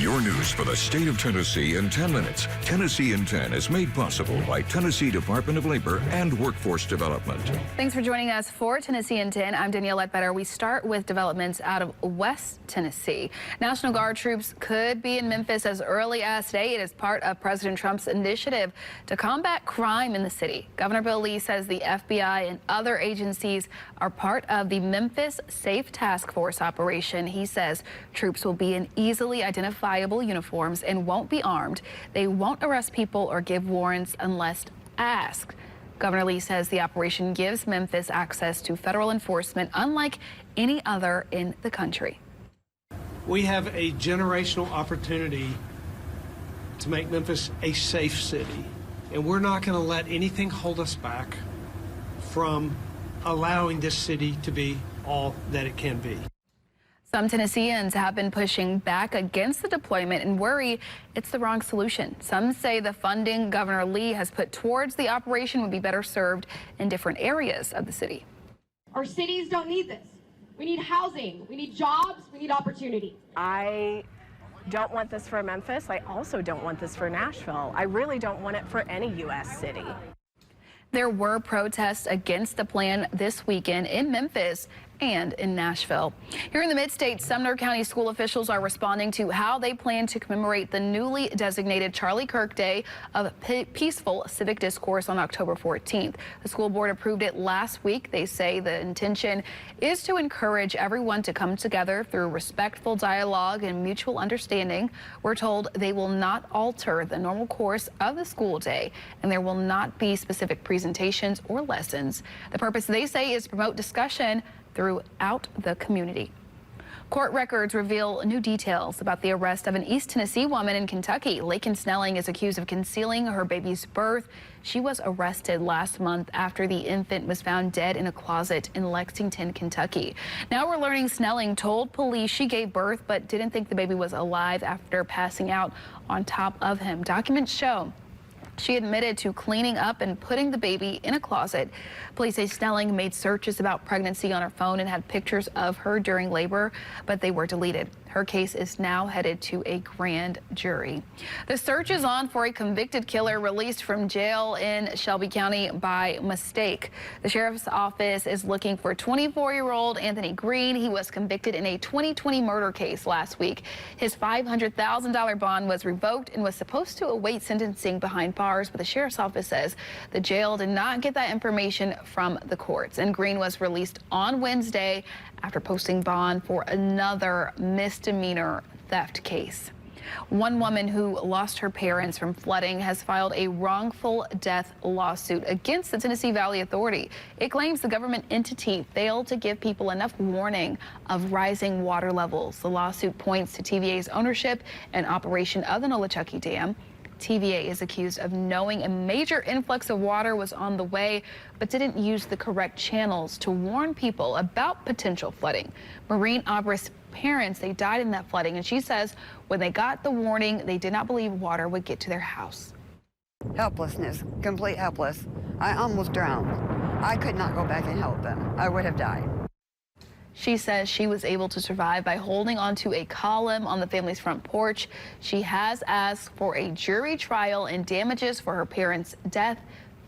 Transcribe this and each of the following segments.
Your news for the state of Tennessee in 10 minutes. Tennessee in 10 is made possible by Tennessee Department of Labor and Workforce Development. Thanks for joining us for Tennessee in 10. I'm Danielle Ledbetter. We start with developments out of West Tennessee. National Guard troops could be in Memphis as early as today. It is part of President Trump's initiative to combat crime in the city. Governor Bill Lee says the FBI and other agencies are part of the Memphis Safe Task Force operation. He says troops will be in easily identifiable uniforms and won't be armed. They won't arrest people or give warrants unless asked. Governor Lee says the operation gives Memphis access to federal enforcement unlike any other in the country. We have a generational opportunity to make Memphis a safe city, and we're not going to let anything hold us back from allowing this city to be all that it can be. Some Tennesseans have been pushing back against the deployment and worry it's the wrong solution. Some say the funding Governor Lee has put towards the operation would be better served in different areas of the city. Our cities don't need this. We need housing, we need jobs, we need opportunity. I don't want this for Memphis. I also don't want this for Nashville. I really don't want it for any U.S. city. There were protests against the plan this weekend in Memphis and in Nashville. Here in the Mid-State, Sumner County school officials are responding to how they plan to commemorate the newly designated Charlie Kirk Day of Peaceful Civic Discourse on October 14th. The school board approved it last week. They say the intention is to encourage everyone to come together through respectful dialogue and mutual understanding. We're told they will not alter the normal course of the school day, and there will not be specific presentations or lessons. The purpose, they say, is to promote discussion throughout the community. Court records reveal new details about the arrest of an East Tennessee woman in Kentucky. Laken Snelling is accused of concealing her baby's birth. She was arrested last month after the infant was found dead in a closet in Lexington, Kentucky. Now we're learning Snelling told police she gave birth but didn't think the baby was alive after passing out on top of him. Documents show she admitted to cleaning up and putting the baby in a closet. Police say Snelling made searches about pregnancy on her phone and had pictures of her during labor, but they were deleted. Her case is now headed to a grand jury. The search is on for a convicted killer released from jail in Shelby County by mistake. The sheriff's office is looking for 24-year-old Anthony Green. He was convicted in a 2020 murder case last week. His $500,000 bond was revoked and was supposed to await sentencing behind bars, but the sheriff's office says the jail did not get that information from the courts. And Green was released on Wednesday after posting bond for another misdemeanor theft case. One woman who lost her parents from flooding has filed a wrongful death lawsuit against the Tennessee Valley Authority. It claims the government entity failed to give people enough warning of rising water levels. The lawsuit points to TVA's ownership and operation of the Nolichucky Dam. TVA is accused of knowing a major influx of water was on the way, but didn't use the correct channels to warn people about potential flooding. Marine Aubre's parents, they died in that flooding, and she says when they got the warning, they did not believe water would get to their house. Helplessness, complete helpless. I almost drowned. I could not go back and help them. I would have died. She says she was able to survive by holding onto a column on the family's front porch. She has asked for a jury trial and damages for her parents' death,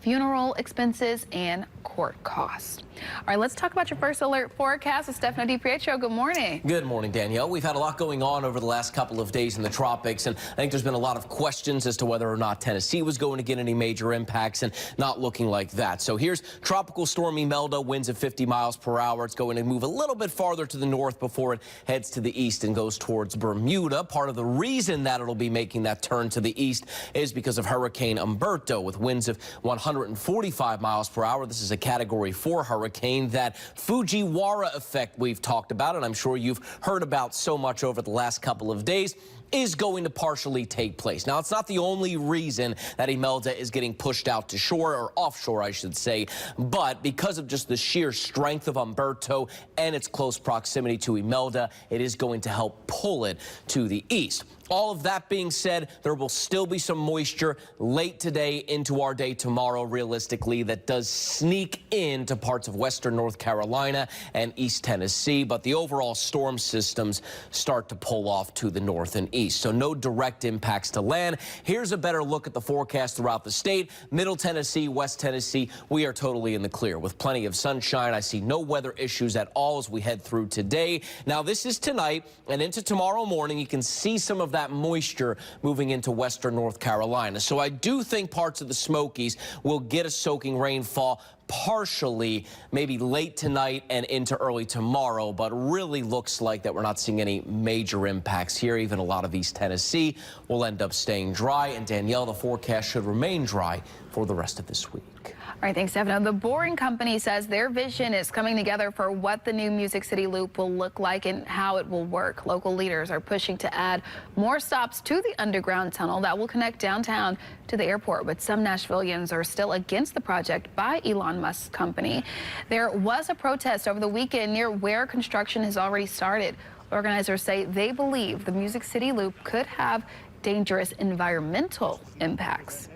funeral expenses, and court costs. All right, let's talk about your first alert forecast with Stefano DiPietro. Good morning. Good morning, Danielle. We've had a lot going on over the last couple of days in the tropics, and I think there's been a lot of questions as to whether or not Tennessee was going to get any major impacts, and not looking like that. So here's Tropical Storm Imelda, winds of 50 miles per hour. It's going to move a little bit farther to the north before it heads to the east and goes towards Bermuda. Part of the reason that it'll be making that turn to the east is because of Hurricane Umberto with winds of 145 miles per hour. This is a Category 4 hurricane. That Fujiwara effect we've talked about, and I'm sure you've heard about so much over the last couple of days, is going to partially take place. Now, it's not the only reason that Imelda is getting pushed out to shore, or offshore, I should say, but because of just the sheer strength of Umberto and its close proximity to Imelda, it is going to help pull it to the east. All of that being said, there will still be some moisture late today into our day tomorrow, realistically, that does sneak leak into parts of western North Carolina and East Tennessee, but the overall storm systems start to pull off to the north and east. So no direct impacts to land. Here's a better look at the forecast throughout the state. Middle Tennessee, West Tennessee, we are totally in the clear with plenty of sunshine. I see no weather issues at all as we head through today. Now, this is tonight and into tomorrow morning. You can see some of that moisture moving into western North Carolina. So I do think parts of the Smokies will get a soaking rainfall partially, maybe late tonight and into early tomorrow, but really looks like that we're not seeing any major impacts here. Even a lot of East Tennessee will end up staying dry. And Danielle, the forecast should remain dry for the rest of this week. All right, thanks, Stefano. The Boring Company says their vision is coming together for what the new Music City Loop will look like and how it will work. Local leaders are pushing to add more stops to the underground tunnel that will connect downtown to the airport, but some Nashvillians are still against the project by Elon Musk's company. There was a protest over the weekend near where construction has already started. Organizers say they believe the Music City Loop could have dangerous environmental impacts.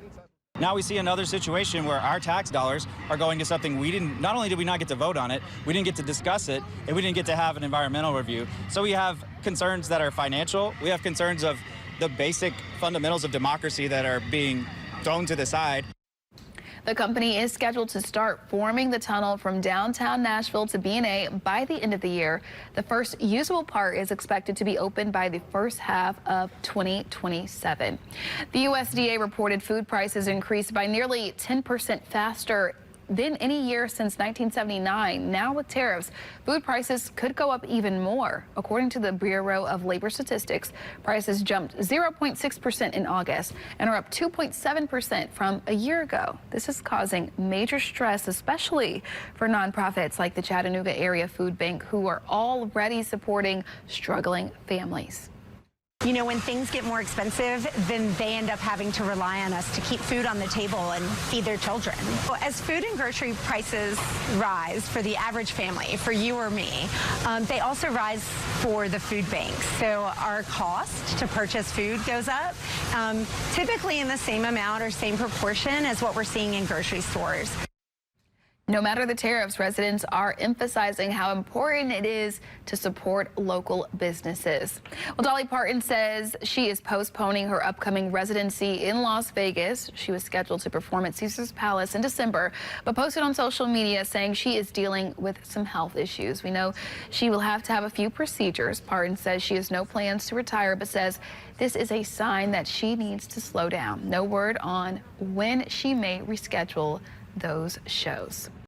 Now we see another situation where our tax dollars are going to something we didn't, not only did we not get to vote on it, we didn't get to discuss it, and we didn't get to have an environmental review. So we have concerns that are financial. We have concerns of the basic fundamentals of democracy that are being thrown to the side. The company is scheduled to start forming the tunnel from downtown Nashville to B&A by the end of the year. The first usable part is expected to be open by the first half of 2027. The USDA reported food prices increased by nearly 10% faster than any year since 1979. Now with tariffs, food prices could go up even more. According to the Bureau of Labor Statistics, prices jumped 0.6% in August and are up 2.7% from a year ago. This is causing major stress, especially for nonprofits like the Chattanooga Area Food Bank, who are already supporting struggling families. You know, when things get more expensive, then they end up having to rely on us to keep food on the table and feed their children. As food and grocery prices rise for the average family, for you or me, they also rise for the food banks. So our cost to purchase food goes up, typically in the same amount or same proportion as what we're seeing in grocery stores. No matter the tariffs, residents are emphasizing how important it is to support local businesses. Well, Dolly Parton says she is postponing her upcoming residency in Las Vegas. She was scheduled to perform at Caesar's Palace in December, but posted on social media saying she is dealing with some health issues. We know she will have to have a few procedures. Parton says she has no plans to retire, but says this is a sign that she needs to slow down. No word on when she may reschedule those shows.